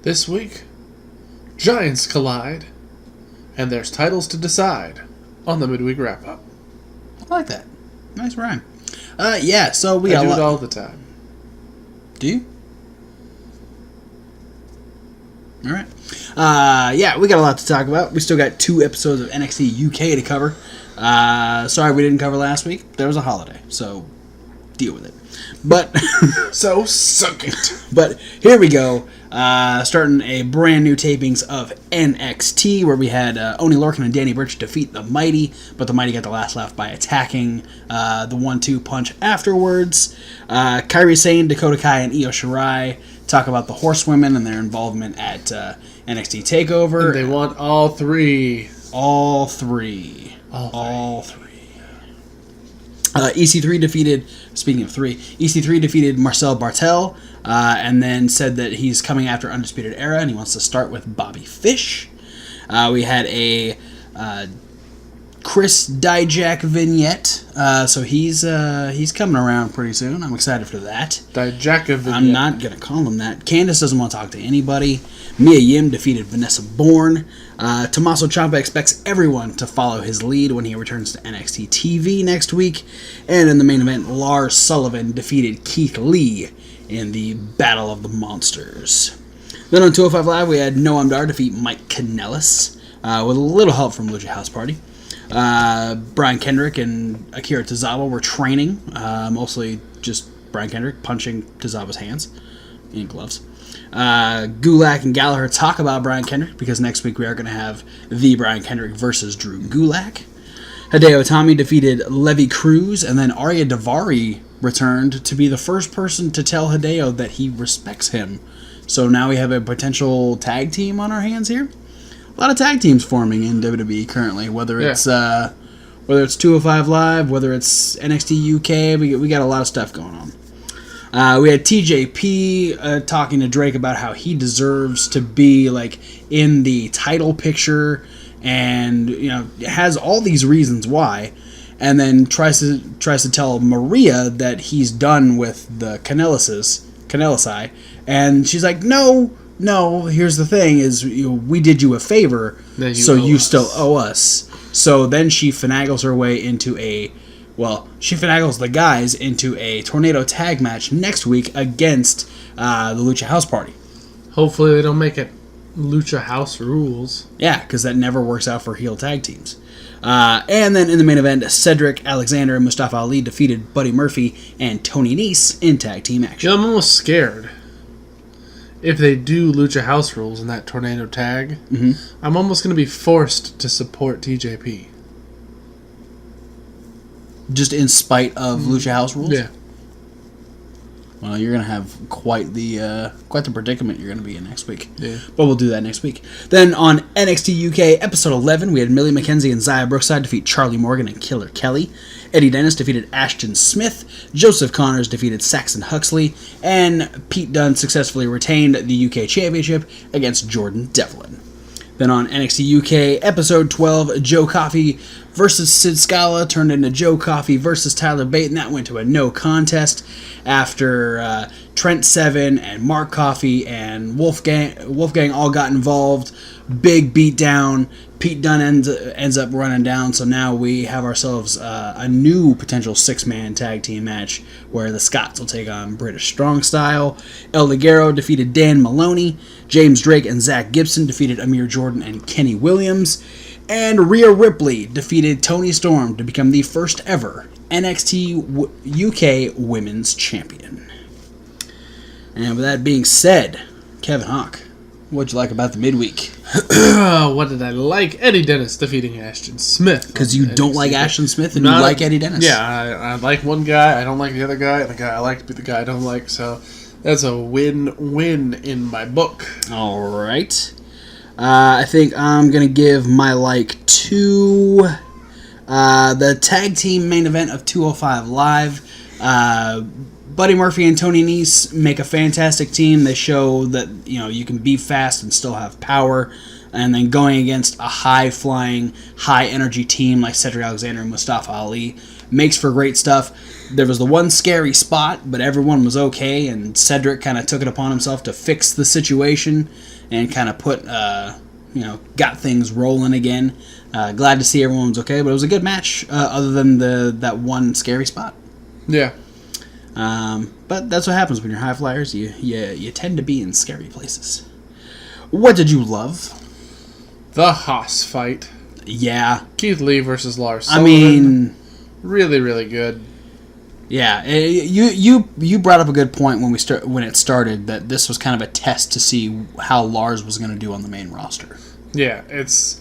This week, giants collide, and there's titles to decide on the midweek wrap-up. I like that. Nice rhyme. So we I got do it all the time. Do you? All right. We got a lot to talk about. We still got 2 episodes of NXT UK to cover. Sorry we didn't cover last week. There was a holiday, so deal with it. But So suck it. But here we go. Starting a brand new tapings of NXT, where we had Oney Lorcan and Danny Burch defeat the Mighty, but the Mighty got the last laugh by attacking the 1-2 punch afterwards. Kairi Sane, Dakota Kai, and Io Shirai talk about the Horsewomen and their involvement at NXT TakeOver. And they want all 3. All three. EC3 defeated, speaking of 3, EC3 defeated Marcel Bartel, and then said that he's coming after Undisputed Era, and he wants to start with Bobby Fish. We had a Chris Dijak vignette, so he's coming around pretty soon. I'm excited for that. Dijak vignette. I'm not going to call him that. Candice doesn't want to talk to anybody. Mia Yim defeated Vanessa Bourne. Tommaso Ciampa expects everyone to follow his lead when he returns to NXT TV next week. And in the main event, Lars Sullivan defeated Keith Lee in the Battle of the Monsters. Then on 205 Live, we had Noam Dar defeat Mike Kanellis with a little help from Lucha House Party. Brian Kendrick and Akira Tozawa were training, mostly just Brian Kendrick punching Tozawa's hands in gloves. Gulak and Gallagher talk about Brian Kendrick because next week we are going to have the Brian Kendrick versus Drew Gulak. Hideo Itami defeated Levi Cruz, and then Arya Daivari returned to be the first person to tell Hideo that he respects him. So now we have a potential tag team on our hands here. A lot of tag teams forming in WWE currently, whether it's 205 Live, whether it's NXT UK, we got a lot of stuff going on. We had TJP talking to Drake about how he deserves to be like in the title picture, and has all these reasons why, and then tries to tell Maria that he's done with the Kanellisai, and she's like, no. Here's the thing: is we did you a favor, so you still owe us. So then she finagles her way into she finagles the guys into a tornado tag match next week against the Lucha House Party. Hopefully they don't make it Lucha House Rules. Yeah, because that never works out for heel tag teams. And then in the main event, Cedric Alexander and Mustafa Ali defeated Buddy Murphy and Tony Nese in tag team action. I'm almost scared. If they do Lucha House Rules in that tornado tag, I'm almost going to be forced to support TJP. Just in spite of Lucha House Rules? Yeah. Well, you're going to have quite the predicament you're going to be in next week. Yeah. But we'll do that next week. Then on NXT UK Episode 11, we had Millie McKenzie and Xia Brookside defeat Charlie Morgan and Killer Kelly. Eddie Dennis defeated Ashton Smith. Joseph Connors defeated Saxon Huxley. And Pete Dunne successfully retained the UK Championship against Jordan Devlin. Then on NXT UK Episode 12, Joe Coffey versus Sid Scala turned into Joe Coffey versus Tyler Bate, and that went to a no contest after Trent Seven and Mark Coffey and Wolfgang all got involved. Big beatdown. Pete Dunne ends up running down, so now we have ourselves a new potential 6-man tag team match where the Scots will take on British Strong Style. El Ligero defeated Dan Maloney. James Drake and Zach Gibson defeated Amir Jordan and Kenny Williams. And Rhea Ripley defeated Toni Storm to become the first ever NXT UK Women's Champion. And with that being said, Kevin Hawk, what'd you like about the midweek? What did I like? Eddie Dennis defeating Ashton Smith. Because you don't like Ashton Smith and you like Eddie Dennis. Yeah, I like one guy, I don't like the other guy, and the guy I like to be the guy I don't like, so that's a win-win in my book. All right. I think I'm going to give my like to the tag team main event of 205 Live. Buddy Murphy and Tony Nese make a fantastic team. They show that you can be fast and still have power. And then going against a high-flying, high-energy team like Cedric Alexander and Mustafa Ali makes for great stuff. There was the one scary spot, but everyone was okay, and Cedric kind of took it upon himself to fix the situation and kind of put, got things rolling again. Glad to see everyone was okay, but it was a good match, other than that one scary spot. Yeah. But that's what happens when you're high flyers. You tend to be in scary places. What did you love? The Haas fight. Yeah. Keith Lee versus Lars Sullivan. I mean, really, really good. Yeah, you brought up a good point when it started, that this was kind of a test to see how Lars was going to do on the main roster. Yeah, it's,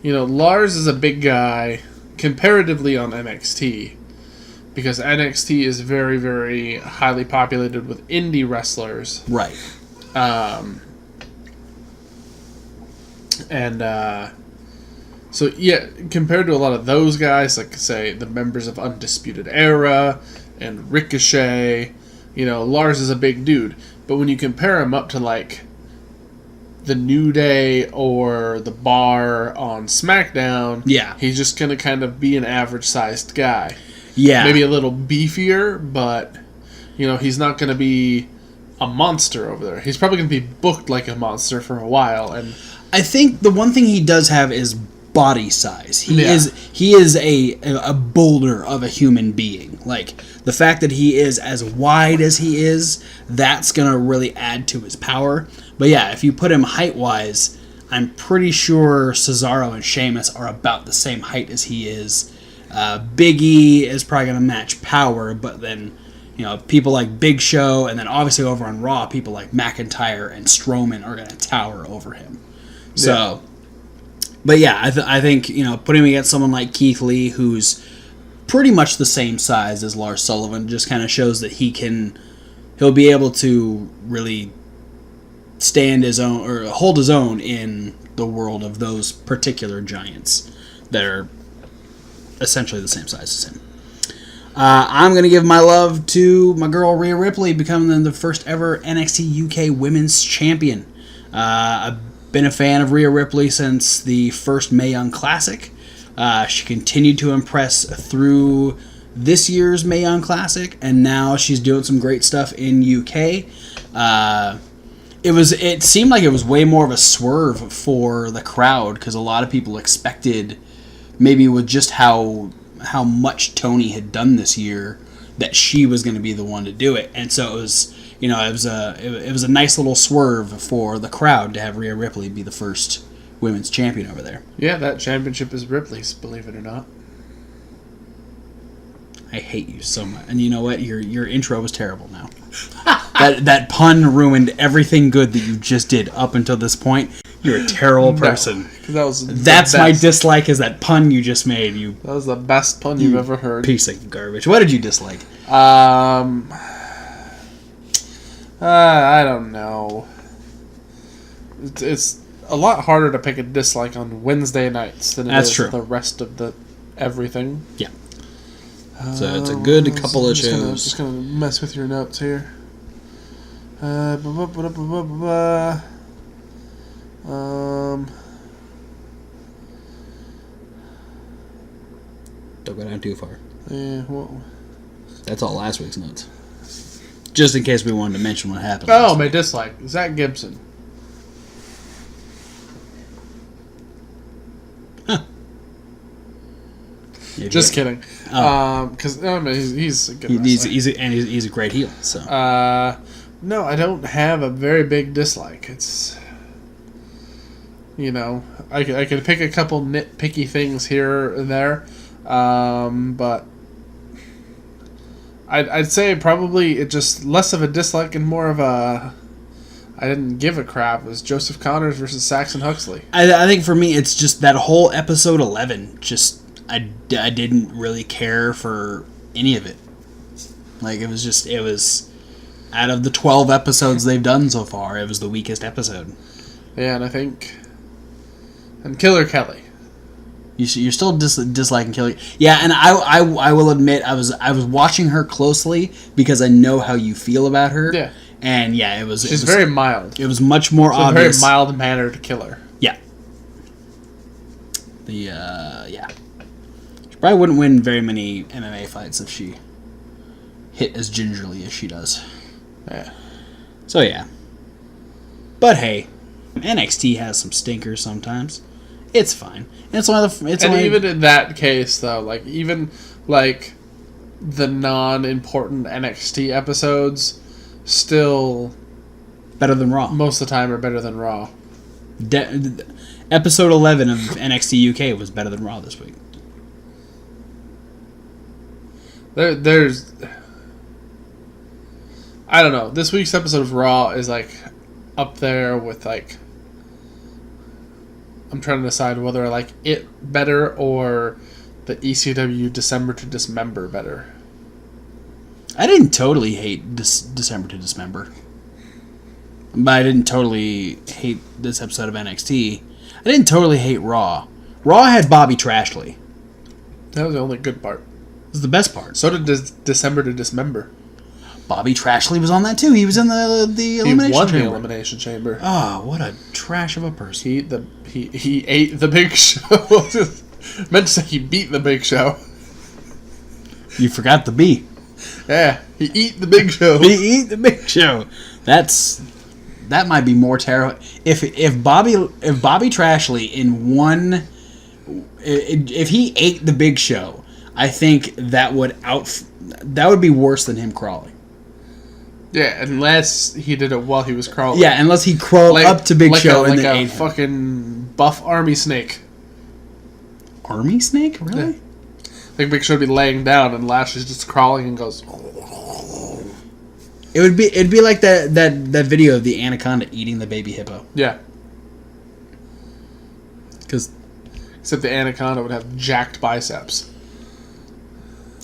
Lars is a big guy comparatively on NXT, because NXT is very, very highly populated with indie wrestlers. Right. So, yeah, compared to a lot of those guys, like, say, the members of Undisputed Era and Ricochet, Lars is a big dude. But when you compare him up to, like, the New Day or the Bar on SmackDown, yeah, he's just going to kind of be an average-sized guy. Yeah. Maybe a little beefier, but, he's not going to be a monster over there. He's probably going to be booked like a monster for a while. And I think the one thing he does have is body size. He is a boulder of a human being. Like, the fact that he is as wide as he is, that's going to really add to his power. But yeah, if you put him height-wise, I'm pretty sure Cesaro and Sheamus are about the same height as he is. Big E is probably going to match power, but then, people like Big Show, and then obviously over on Raw, people like McIntyre and Strowman are going to tower over him. So, but yeah, I think, putting him against someone like Keith Lee, who's pretty much the same size as Lars Sullivan, just kind of shows that he'll be able to really stand his own, or hold his own in the world of those particular giants that are essentially the same size as him. I'm going to give my love to my girl Rhea Ripley, becoming the first ever NXT UK Women's Champion. I've been a fan of Rhea Ripley since the first Mae Young Classic. She continued to impress through this year's Mae Young Classic, and now she's doing some great stuff in UK. It seemed like it was way more of a swerve for the crowd, because a lot of people expected, maybe with just how much Tony had done this year, that she was going to be the one to do it. And so it was, it was a nice little swerve for the crowd to have Rhea Ripley be the first women's champion over there. Yeah, that championship is Ripley's, believe it or not. I hate you so much. And you know what? Your intro was terrible now. that pun ruined everything good that you just did up until this point. You're a terrible person. No, that's my dislike, is that pun you just made. That was the best pun you've ever heard. Piece of garbage. What did you dislike? I don't know. It's a lot harder to pick a dislike on Wednesday nights than it is the rest of the everything. Yeah. So it's a good couple of shows. Just gonna mess with your notes here. Don't go down too far. Yeah, well, that's all last week's notes. Just in case we wanted to mention what happened. Oh, my dislike. Zach Gibson. Huh. Just kidding. Because he's a good wrestler. He's a great heel. So. No, I don't have a very big dislike. It's, I could pick a couple nitpicky things here and there, but I'd say probably it just less of a dislike and more of a I didn't give a crap. It was Joseph Connors versus Saxon Huxley. I think for me it's just that whole episode 11. Just I didn't really care for any of it. Like it was out of the 12 episodes they've done so far, it was the weakest episode. Yeah, and Killer Kelly. You're still disliking Kelly. Yeah, and I will admit I was watching her closely because I know how you feel about her. Yeah. And yeah, She's very mild. It was much more obvious. A very mild mannered killer. Yeah. Yeah. Probably wouldn't win very many MMA fights if she hit as gingerly as she does. Yeah. So yeah. But hey, NXT has some stinkers sometimes. It's fine. Even in that case, though, like even like the non-important NXT episodes, still better than Raw. Most of the time, are better than Raw. Episode 11 of NXT UK was better than Raw this week. There's, I don't know. This week's episode of Raw is like up there with like. I'm trying to decide whether I like it better or the ECW December to Dismember better. I didn't totally hate December to Dismember. But I didn't totally hate this episode of NXT. I didn't totally hate Raw. Raw had Bobby Trashley. That was the only good part. It was the best part. So did December to Dismember. Bobby Trashley was on that too. He was in the elimination chamber. He won the elimination chamber. Oh, what a trash of a person. He ate the Big Show. Meant to say he beat the Big Show. You forgot the B. Yeah, he eat the Big Show. He eat the Big Show. That might be more terrible. If Bobby Trashley if he ate the Big Show, I think that would be worse than him crawling. Yeah, unless he did it while he was crawling. Yeah, unless he crawled up to Big Show and then ate him. Fucking buff army snake. Army snake? Really? Yeah. I think Big Show would be laying down and Lash is just crawling and goes. It'd be like that video of the anaconda eating the baby hippo. Yeah. Except the anaconda would have jacked biceps.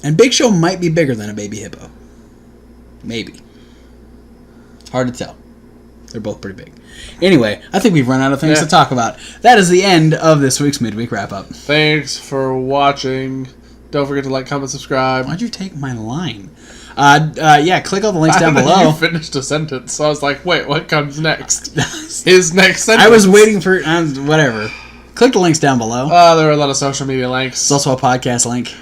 And Big Show might be bigger than a baby hippo. Maybe. It's hard to tell. They're both pretty big. Anyway, I think we've run out of things to talk about. That is the end of this week's Midweek Wrap-Up. Thanks for watching. Don't forget to like, comment, subscribe. Why'd you take my line? Click all the links down below. You finished a sentence, so I was like, wait, what comes next? His next sentence. I was waiting for... whatever. Click the links down below. There are a lot of social media links. There's also a podcast link.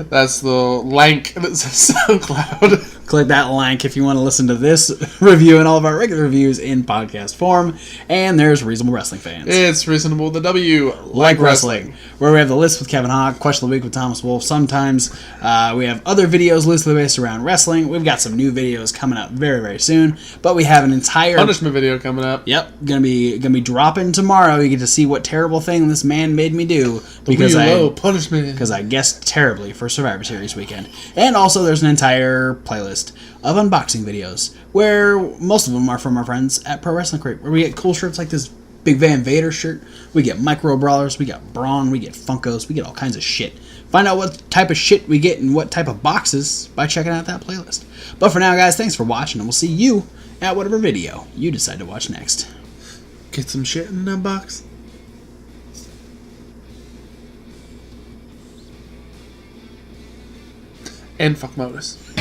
That's the link that says SoundCloud. Click that link if you want to listen to this review and all of our regular reviews in podcast form. And there's Reasonable Wrestling Fans. It's Reasonable the W. Like wrestling. Where we have the list with Kevin Hawk, Question of the Week with Thomas Wolf. Sometimes we have other videos loosely based around wrestling. We've got some new videos coming up very, very soon. But we have an entire punishment video coming up. Yep, gonna be dropping tomorrow. You get to see what terrible thing this man made me do because I guessed terribly for Survivor Series weekend. And also there's an entire playlist of unboxing videos where most of them are from our friends at Pro Wrestling Crate, where we get cool shirts like this Big Van Vader shirt, we get micro brawlers, we got Braun, we get Funkos, we get all kinds of shit. Find out what type of shit we get and what type of boxes by checking out that playlist. But for now, guys, thanks for watching, and we'll see you at whatever video you decide to watch next. Get some shit in that box. And fuck Modus.